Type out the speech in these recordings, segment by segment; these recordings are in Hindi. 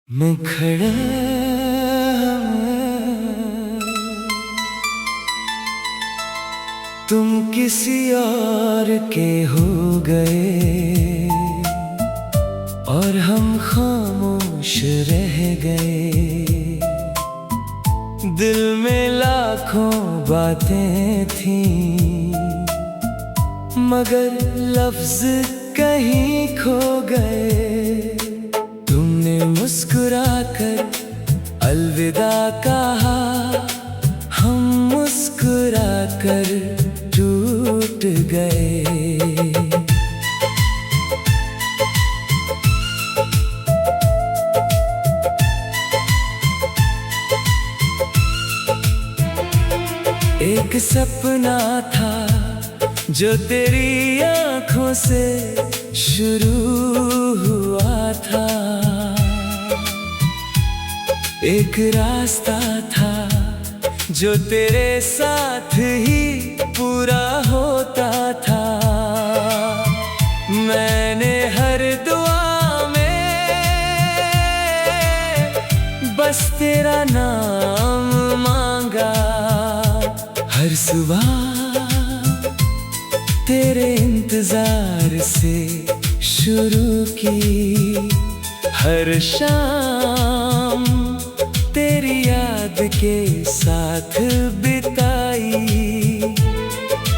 मैं खड़ा तुम किसी और के हो गए और हम खामोश रह गए। दिल में लाखों बातें थीं मगर लफ्ज कहीं खो गए। तुमने मुस्कुराकर अलविदा कहा, हम मुस्कुराकर टूट गए। एक सपना था जो तेरी आँखों से शुरू हुआ था, एक रास्ता था जो तेरे साथ ही पूरा होता था। मैंने हर दुआ में बस तेरा नाम मांगा, हर सुबह तेरे इंतजार से शुरू की, हर शाम तेरी याद के साथ बिताई।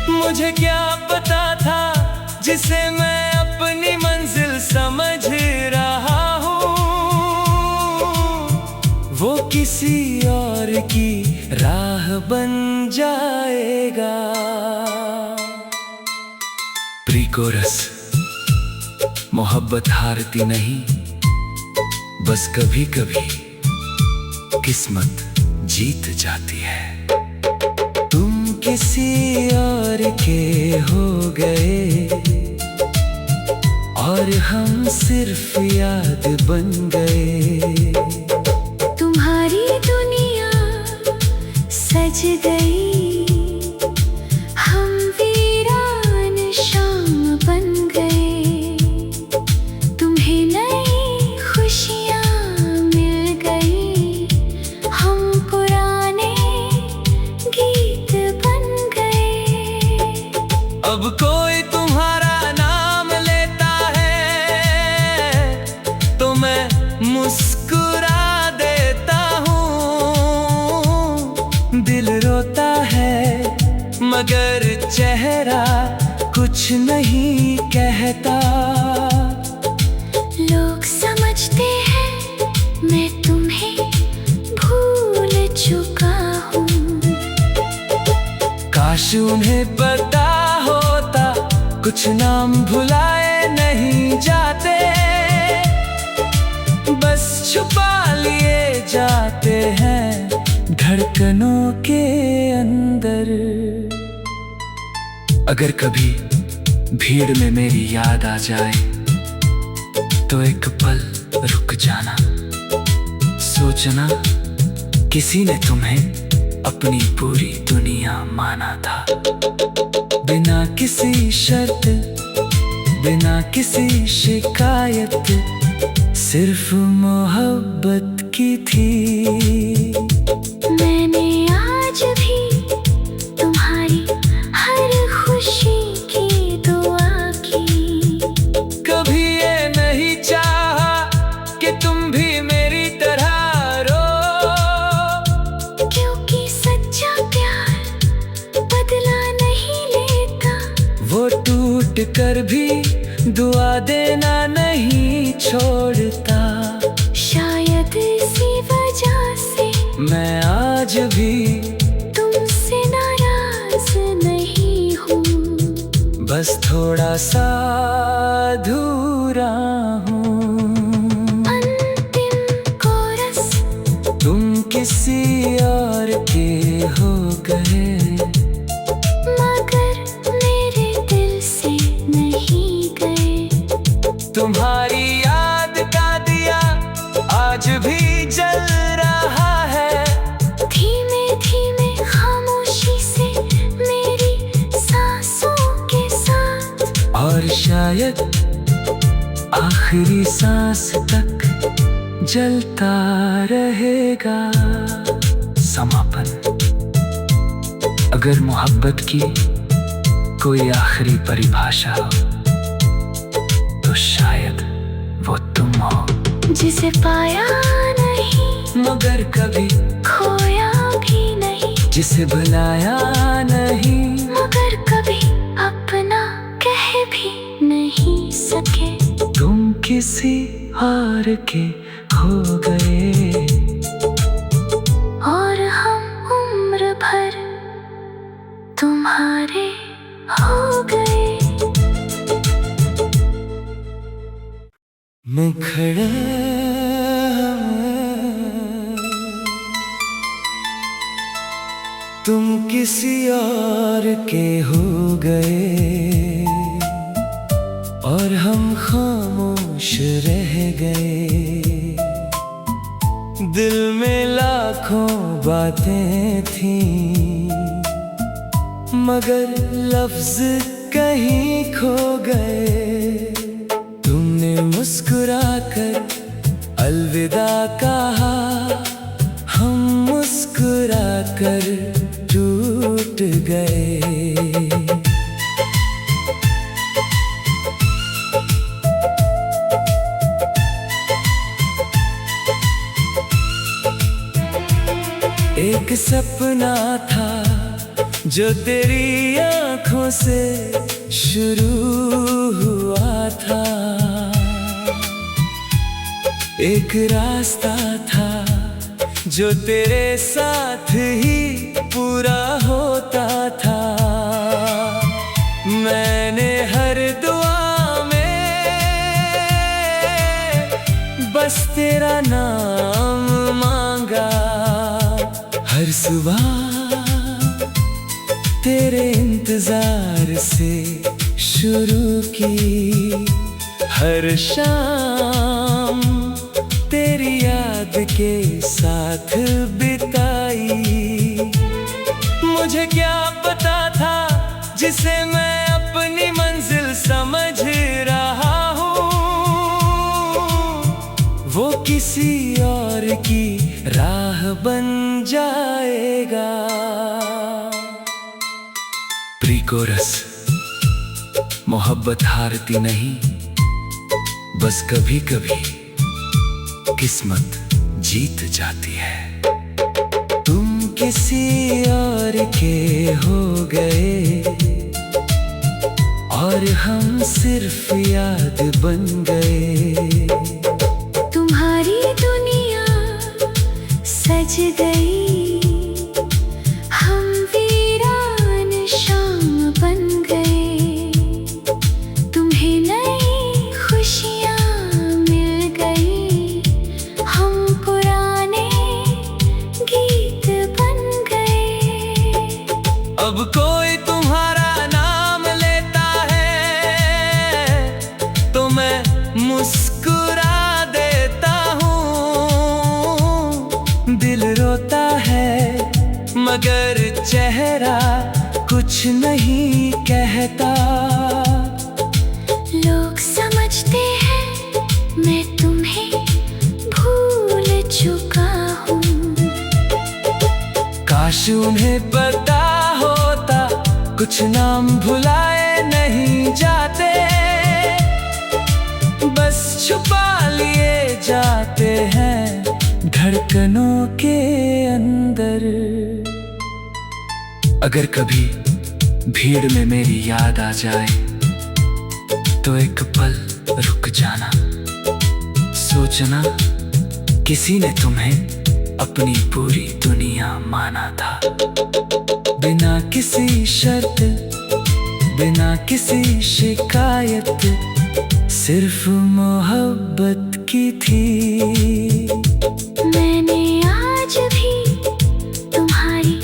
मुझे क्या पता था जिसे मैं अपनी मंजिल समझ रहा हूँ, वो किसी और की राह बन जाएगा। प्री-कोरस, मोहब्बत हारती नहीं, बस कभी कभी किस्मत जीत जाती है। तुम किसी और के हो गए और हम सिर्फ याद बन गए। तुम्हारी दुनिया सज गई, हम वीरान शाम बन गए। तुम्हें नई खुशियाँ मिल गई, हम पुराने गीत बन गए। अब कोई तुम्हारा नाम लेता है तो मैं मुस्कुरा देता हूँ। दिल रोता है मगर चेहरा कुछ नहीं कहता। लोग समझते हैं मैं तुम्हें भूल चुका हूँ, काश उन्हें पता होता कुछ नाम भुलाए नहीं जाते, बस छुपा लिए जाते हैं धड़कनों के अंदर। अगर कभी भीड़ में मेरी याद आ जाए तो एक पल रुक जाना, सोचना किसी ने तुम्हें अपनी पूरी दुनिया माना था। बिना किसी शर्त, बिना किसी शिकायत, सिर्फ मोहब्बत की थी। मैंने आज भी तुम्हारी हर खुशी की दुआ की। कभी ये नहीं चाहा कि तुम भी मेरी तरह रो, क्योंकि सच्चा प्यार बदला नहीं लेता, वो टूट कर भी दुआ देना नहीं छोड़ता। शायद इसी वजह से मैं आज भी तुमसे नाराज नहीं हूँ, बस थोड़ा सा अधूरा हूँ। अंतिम कोरस, तुम किसी और के हो गए मगर मेरे दिल से नहीं गए। तुम्हारी याद का दिया आज भी जल रहा है, धीमे धीमे खामोशी से मेरी सांसों के साथ, और शायद आखिरी सांस तक जलता रहेगा। समापन। अगर मोहब्बत की कोई आखिरी परिभाषा हो तो शायद वो तुम हो, जिसे पाया नहीं मगर कभी खोया भी नहीं, जिसे बुलाया नहीं मगर कभी अपना कह भी नहीं सके। तुम किसी और के हो गए और हम उम्र भर तुम्हारे हो गए। मुखड़ा तुम किसी और के हो गए और हम खामोश रह गए। दिल में लाखों बातें थीं मगर लफ्ज कहीं खो गए। तुमने मुस्कुराकर अलविदा कहा, हम मुस्कुराकर टूट गए। एक सपना था जो तेरी आंखों से शुरू हुआ था, एक रास्ता था जो तेरे साथ ही पूरा होता था। मैंने हर दुआ में बस तेरा नाम मांगा, हर सुबह तेरे इंतजार से शुरू की, हर शाम तेरी याद के साथ बिताई। मुझे क्या पता था जिसे मैं अपनी मंजिल समझ रहा हूँ, वो किसी और की राह बन जाएगा। Pre coarse. मोहब्बत हारती नहीं, बस कभी कभी किस्मत जीत जाती है। तुम किसी और के हो गए और हम सिर्फ याद बन गए। तुम्हारी दुनिया सज गई, हम वीरान शाम बन गए। तुम्हें नई खुशियाँ मिल गई, हम पुराने गीत बन गए। अब कोई तुम्हारा नाम लेता है तो मैं मुस्कुरा देता हूँ। दिल रोता है मगर चेहरा कुछ नहीं कहता। लोग समझते हैं मैं तुम्हें भूल चुका हूँ, काश उन्हें पता होता कुछ नाम भुलाए नहीं जाते, बस छुपा लिए जाते हैं धड़कनों के अंदर। अगर कभी भीड़ में मेरी याद आ जाए तो एक पल रुक जाना, सोचना किसी ने तुम्हें अपनी पूरी दुनिया माना था। बिना किसी शर्त, बिना किसी शिकायत, सिर्फ मोहब्बत की थी। मैंने आज भी तुम्हारी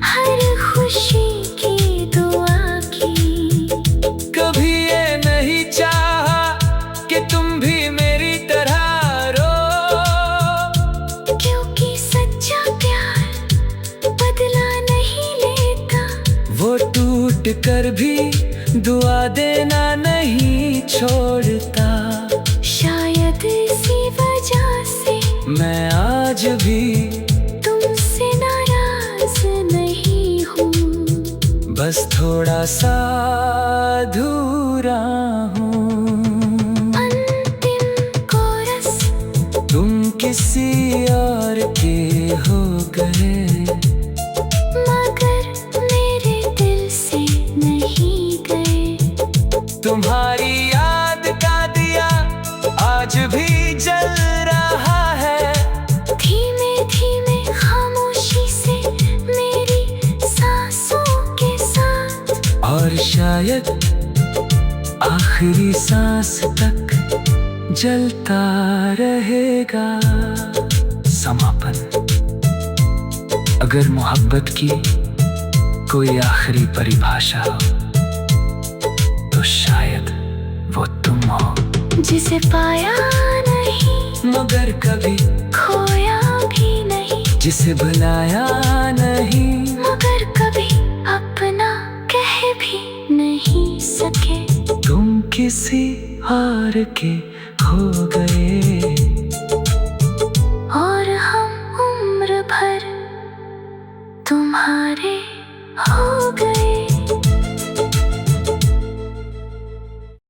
हर खुशी की दुआ की। कभी ये नहीं चाहा कि तुम भी मेरी तरह रो, क्योंकि सच्चा प्यार बदला नहीं लेता। वो टूट कर भी दुआ देना नहीं छोड़ता। शायद इसी वजह से मैं आज भी तुमसे नाराज नहीं हूँ, बस थोड़ा सा अधूरा हूँ। अंतिम कोरस तुम किसी और के हो गए, मगर मेरे दिल से नहीं गए। तुम्हारी याद का दिया आज भी जल रहा है। धीमे धीमे खामोशी से मेरी सांसों के साथ, और शायद आखिरी सांस तक जलता रहेगा। समापन। अगर मोहब्बत की कोई आखिरी परिभाषा हो तो शायद वो तुम हो, जिसे पाया नहीं मगर कभी खोया भी नहीं, जिसे भुलाया नहीं मगर कभी अपना कह भी नहीं सके। तुम किसी और के हो गए, और हम उम्र भर तुम्हारे हो गए।